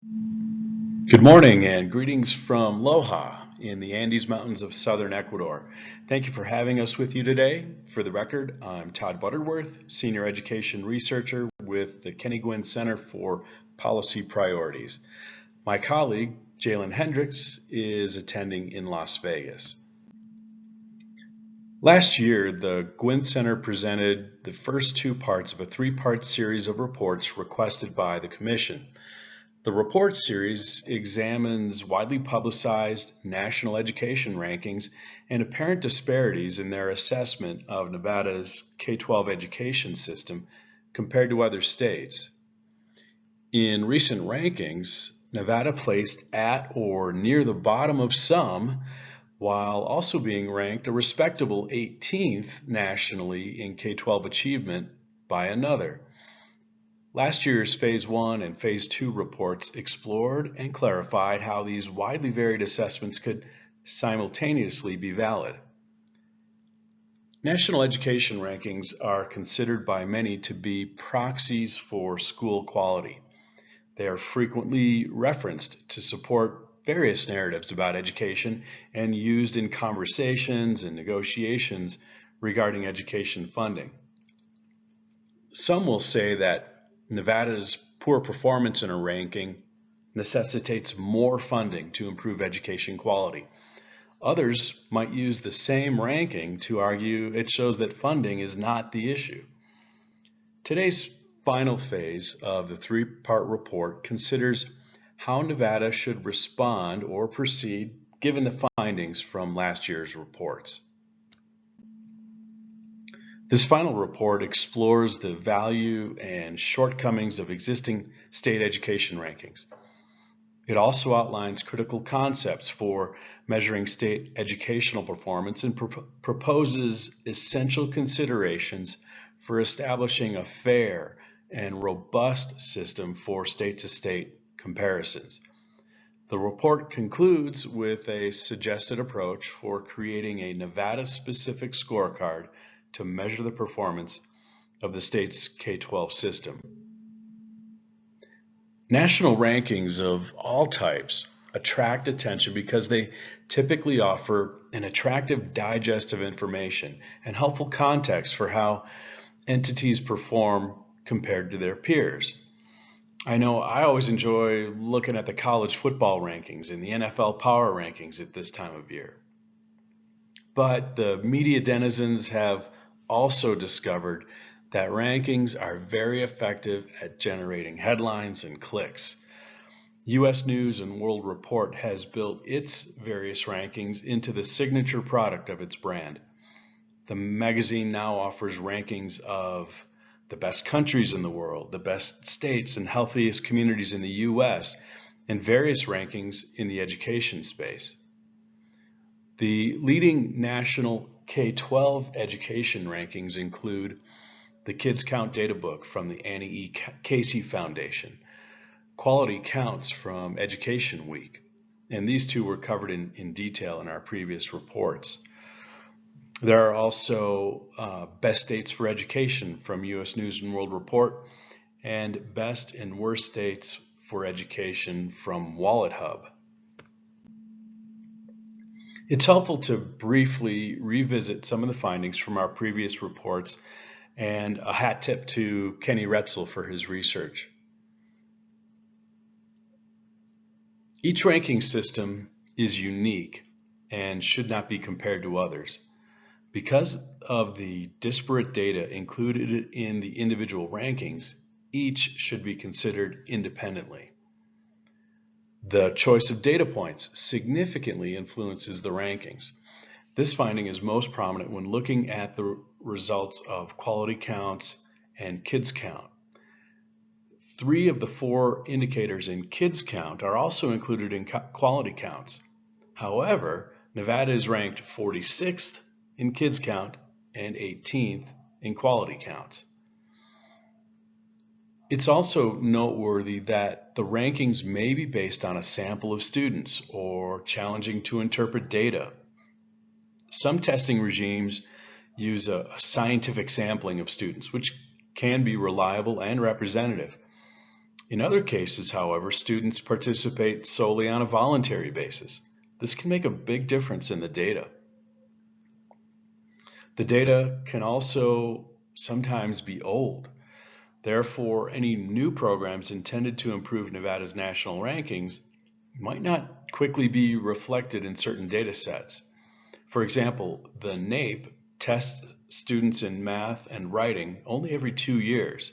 Good morning and greetings from Loja in the Andes Mountains of southern Ecuador. Thank you for having us with you today. For the record, I'm Todd Butterworth, Senior Education Researcher with the Kenny Gwynn Center for Policy Priorities. My colleague, Jalen Hendricks, is attending in Las Vegas. Last year, the Gwynn Center presented the first two parts of a three-part series of reports requested by the Commission. The report series examines widely publicized national education rankings and apparent disparities in their assessment of Nevada's K-12 education system compared to other states. In recent rankings, Nevada placed at or near the bottom of some, while also being ranked a respectable 18th nationally in K-12 achievement by another. Last year's Phase 1 and Phase 2 reports explored and clarified how these widely varied assessments could simultaneously be valid. National education rankings are considered by many to be proxies for school quality. They are frequently referenced to support various narratives about education and used in conversations and negotiations regarding education funding. Some will say that Nevada's poor performance in a ranking necessitates more funding to improve education quality. Others might use the same ranking to argue it shows that funding is not the issue. Today's final phase of the three-part report considers how Nevada should respond or proceed given the findings from last year's reports. This final report explores the value and shortcomings of existing state education rankings. It also outlines critical concepts for measuring state educational performance and proposes essential considerations for establishing a fair and robust system for state-to-state comparisons. The report concludes with a suggested approach for creating a Nevada-specific scorecard to measure the performance of the state's K-12 system. National rankings of all types attract attention because they typically offer an attractive digest of information and helpful context for how entities perform compared to their peers. I know I always enjoy looking at the college football rankings and the NFL power rankings at this time of year. But the media denizens have also discovered that rankings are very effective at generating headlines and clicks. U.S. News and World Report has built its various rankings into the signature product of its brand. The magazine now offers rankings of the best countries in the world, the best states and healthiest communities in the U.S., and various rankings in the education space. The leading national K-12 education rankings include the Kids Count Data Book from the Annie E. Casey Foundation, Quality Counts from Education Week, and these two were covered in detail in our previous reports. There are also Best States for Education from U.S. News and World Report and Best and Worst States for Education from Wallet Hub. It's helpful to briefly revisit some of the findings from our previous reports, and a hat tip to Kenny Retzel for his research. Each ranking system is unique and should not be compared to others. Because of the disparate data included in the individual rankings, each should be considered independently. The choice of data points significantly influences the rankings. This finding is most prominent when looking at the results of quality counts and kids count. 3 of the 4 indicators in kids count are also included in quality counts. However, Nevada is ranked 46th in kids count and 18th in quality counts. It's also noteworthy that the rankings may be based on a sample of students or challenging to interpret data. Some testing regimes use a scientific sampling of students, which can be reliable and representative. In other cases, however, students participate solely on a voluntary basis. This can make a big difference in the data. The data can also sometimes be old. Therefore, any new programs intended to improve Nevada's national rankings might not quickly be reflected in certain data sets. For example, the NAEP tests students in math and writing only every 2 years,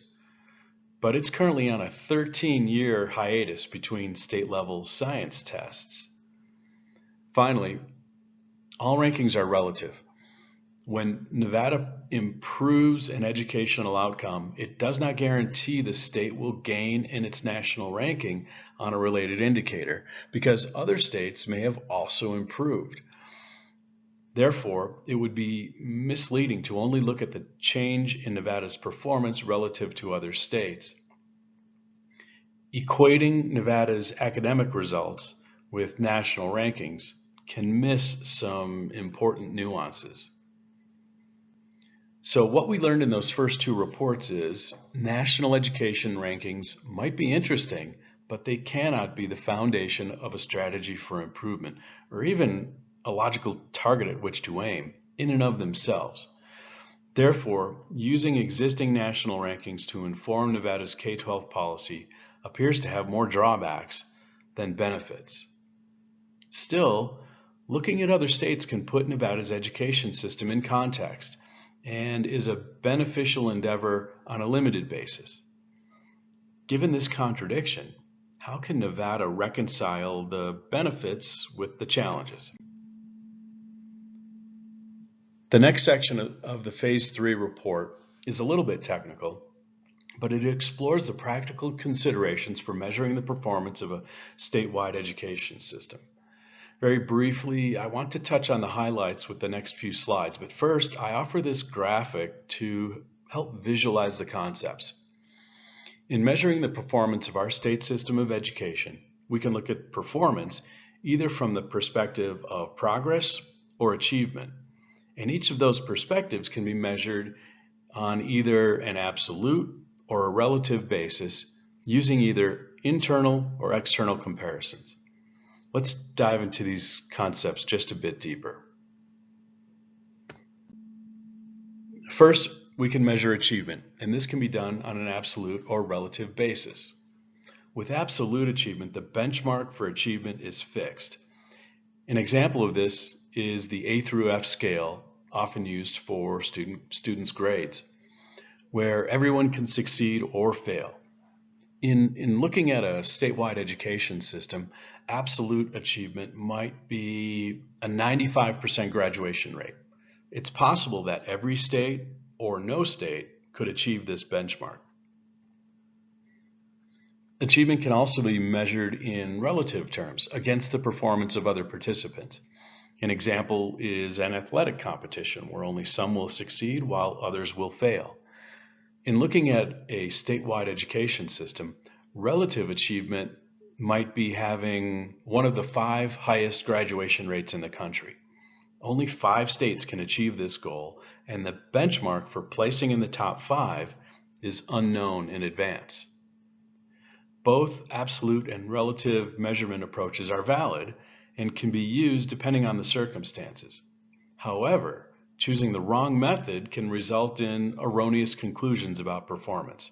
but it's currently on a 13-year hiatus between state-level science tests. Finally, all rankings are relative. When Nevada improves an educational outcome, it does not guarantee the state will gain in its national ranking on a related indicator, because other states may have also improved. Therefore, it would be misleading to only look at the change in Nevada's performance relative to other states. Equating Nevada's academic results with national rankings can miss some important nuances. So what we learned in those first two reports is national education rankings might be interesting, but they cannot be the foundation of a strategy for improvement, or even a logical target at which to aim in and of themselves. Therefore, using existing national rankings to inform Nevada's K-12 policy appears to have more drawbacks than benefits. Still, looking at other states can put Nevada's education system in context and is a beneficial endeavor on a limited basis. Given this contradiction, how can Nevada reconcile the benefits with the challenges? The next section of the Phase 3 report is a little bit technical, but it explores the practical considerations for measuring the performance of a statewide education system. Very briefly, I want to touch on the highlights with the next few slides, but first I offer this graphic to help visualize the concepts. In measuring the performance of our state system of education, we can look at performance either from the perspective of progress or achievement. And each of those perspectives can be measured on either an absolute or a relative basis using either internal or external comparisons. Let's dive into these concepts just a bit deeper. First, we can measure achievement, and this can be done on an absolute or relative basis. With absolute achievement, the benchmark for achievement is fixed. An example of this is the A through F scale, often used for students' grades, where everyone can succeed or fail. In looking at a statewide education system, absolute achievement might be a 95% graduation rate. It's possible that every state or no state could achieve this benchmark. Achievement can also be measured in relative terms against the performance of other participants. An example is an athletic competition where only some will succeed while others will fail. In looking at a statewide education system, relative achievement might be having one of the 5 highest graduation rates in the country. Only 5 states can achieve this goal, and the benchmark for placing in the top 5 is unknown in advance. Both absolute and relative measurement approaches are valid and can be used depending on the circumstances. However, choosing the wrong method can result in erroneous conclusions about performance.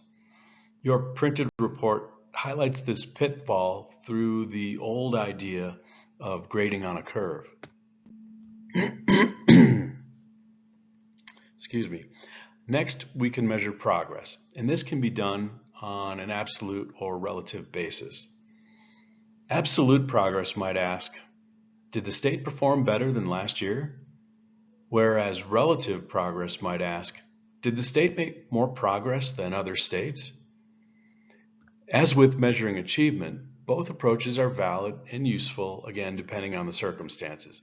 Your printed report highlights this pitfall through the old idea of grading on a curve. Excuse me. Next, we can measure progress, and this can be done on an absolute or relative basis. Absolute progress might ask, did the state perform better than last year? Whereas relative progress might ask, did the state make more progress than other states? As with measuring achievement, both approaches are valid and useful, again, depending on the circumstances.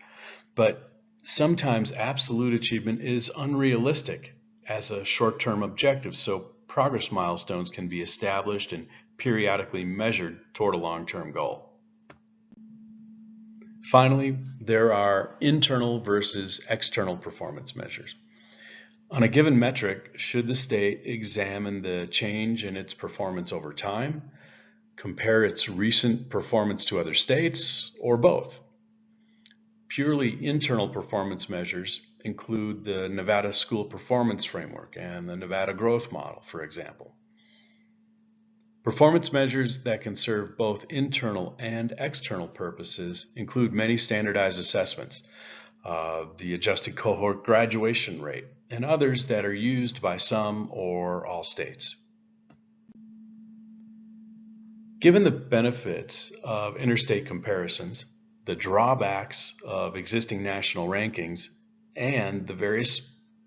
But sometimes absolute achievement is unrealistic as a short-term objective, so progress milestones can be established and periodically measured toward a long-term goal. Finally, there are internal versus external performance measures. On a given metric, should the state examine the change in its performance over time? compare its recent performance to other states, or both. Purely internal performance measures include the Nevada School Performance Framework and the Nevada Growth Model, for example. Performance measures that can serve both internal and external purposes include many standardized assessments, the adjusted cohort graduation rate, and others that are used by some or all states. Given the benefits of interstate comparisons, the drawbacks of existing national rankings, and the various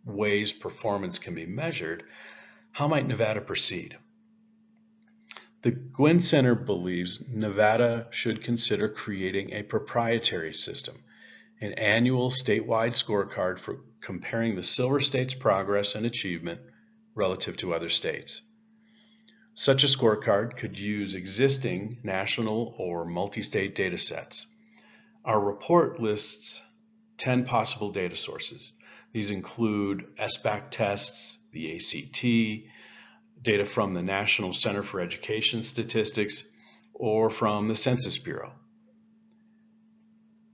ways performance can be measured, how might Nevada proceed? The Gwynn Center believes Nevada should consider creating a proprietary system, an annual statewide scorecard for comparing the Silver State's progress and achievement relative to other states. Such a scorecard could use existing national or multi-state data sets. Our report lists 10 possible data sources. These include SBAC tests, the ACT, data from the National Center for Education Statistics, or from the Census Bureau.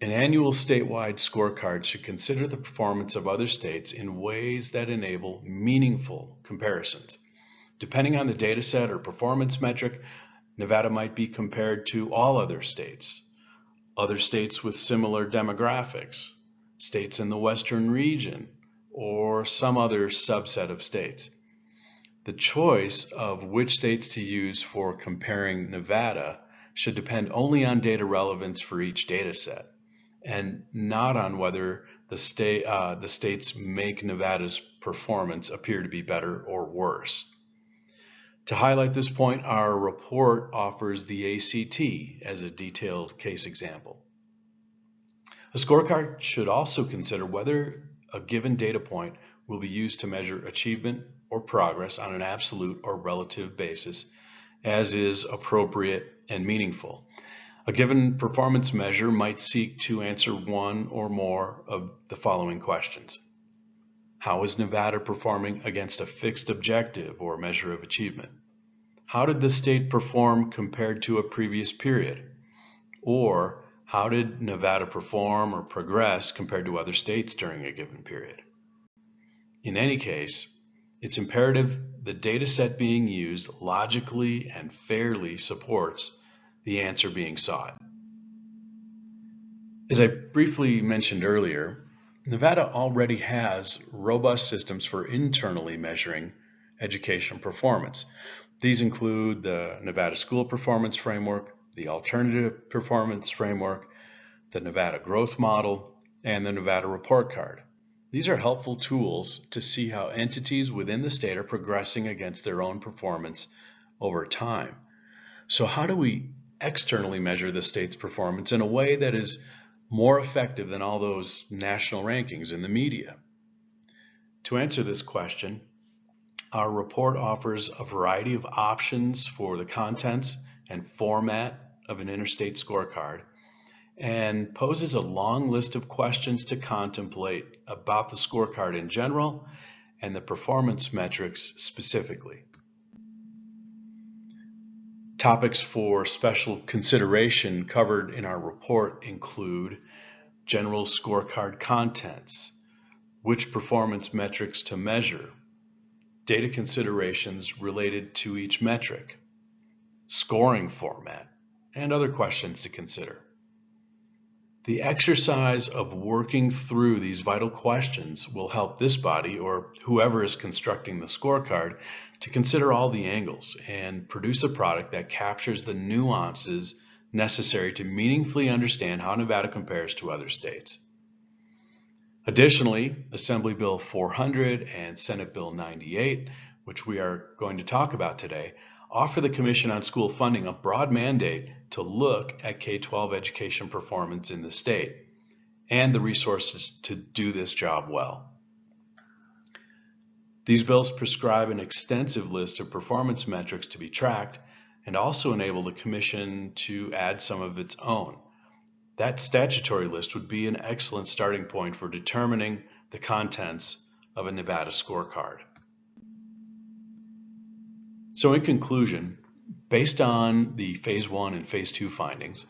An annual statewide scorecard should consider the performance of other states in ways that enable meaningful comparisons. Depending on the data set or performance metric, Nevada might be compared to all other states with similar demographics, states in the Western region, or some other subset of states. The choice of which states to use for comparing Nevada should depend only on data relevance for each data set, and not on whether the states make Nevada's performance appear to be better or worse. To highlight this point, our report offers the ACT as a detailed case example. A scorecard should also consider whether a given data point will be used to measure achievement or progress on an absolute or relative basis, as is appropriate and meaningful. A given performance measure might seek to answer one or more of the following questions. How is Nevada performing against a fixed objective or measure of achievement? How did the state perform compared to a previous period? Or how did Nevada perform or progress compared to other states during a given period? In any case, it's imperative the data set being used logically and fairly supports the answer being sought. As I briefly mentioned earlier, Nevada already has robust systems for internally measuring education performance. These include the Nevada School Performance Framework, the Alternative Performance Framework, the Nevada Growth Model, and the Nevada Report Card. These are helpful tools to see how entities within the state are progressing against their own performance over time. So how do we externally measure the state's performance in a way that is more effective than all those national rankings in the media? To answer this question, our report offers a variety of options for the contents and format of an interstate scorecard and poses a long list of questions to contemplate about the scorecard in general and the performance metrics specifically. Topics for special consideration covered in our report include general scorecard contents, which performance metrics to measure, data considerations related to each metric, scoring format, and other questions to consider. The exercise of working through these vital questions will help this body, or whoever is constructing the scorecard, to consider all the angles and produce a product that captures the nuances necessary to meaningfully understand how Nevada compares to other states. Additionally, Assembly Bill 400 and Senate Bill 98, which we are going to talk about today, offer the Commission on School Funding a broad mandate to look at K-12 education performance in the state and the resources to do this job well. These bills prescribe an extensive list of performance metrics to be tracked and also enable the Commission to add some of its own. That statutory list would be an excellent starting point for determining the contents of a Nevada scorecard. So in conclusion, Based on the Phase 1 and Phase 2 findings,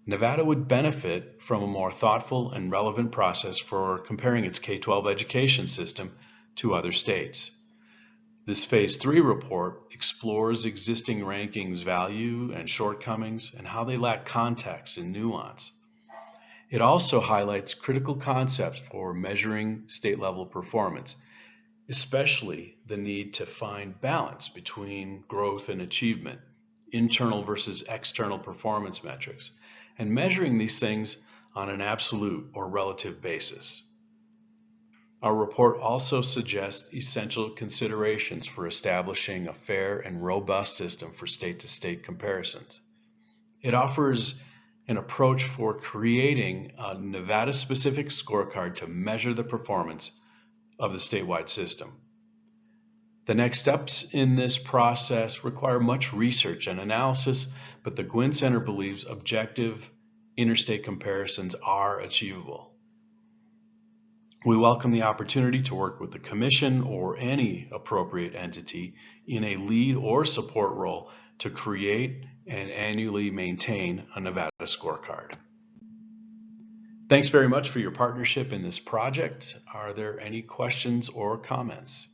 Nevada would benefit from a more thoughtful and relevant process for comparing its K-12 education system to other states. This Phase 3 report explores existing rankings' value and shortcomings and how they lack context and nuance. It also highlights critical concepts for measuring state-level performance, especially the need to find balance between growth and achievement, internal versus external performance metrics, and measuring these things on an absolute or relative basis. Our report also suggests essential considerations for establishing a fair and robust system for state-to-state comparisons. It offers an approach for creating a Nevada-specific scorecard to measure the performance of the statewide system. The next steps in this process require much research and analysis, but the Gwynn Center believes objective interstate comparisons are achievable. We welcome the opportunity to work with the Commission or any appropriate entity in a lead or support role to create and annually maintain a Nevada scorecard. Thanks very much for your partnership in this project. Are there any questions or comments?